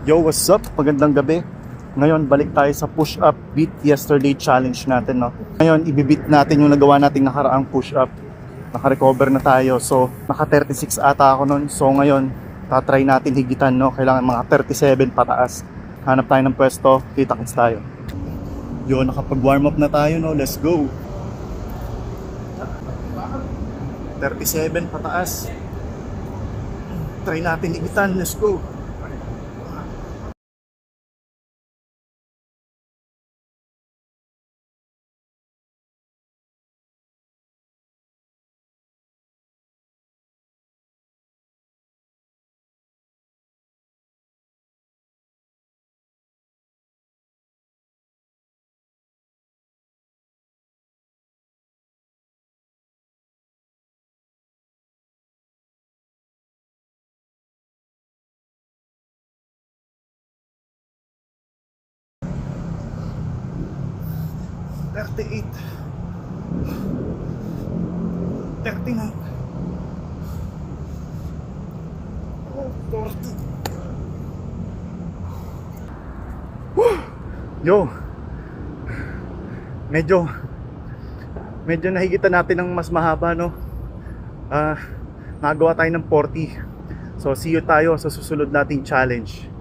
Yo, what's up? Magandang gabi. Ngayon, balik tayo sa push-up beat yesterday challenge natin, no? Ngayon, ibibit natin yung nagawa nating nakaraang push-up. Naka-recover na tayo. So, naka 36 ata ako nun. So, ngayon, tatry natin higitan, no? Kailangan mga 37 pataas. Hanap tayo ng pwesto, kita-kits tayo. Yo, nakapag-warm up na tayo, no? Let's go! 37 pataas. Try natin higitan, let's go! $38, $39, $40. Yo, medyo nahigitan natin ng mas mahaba, no? Nagawa tayo ng 40. So see you tayo sa susunod nating challenge.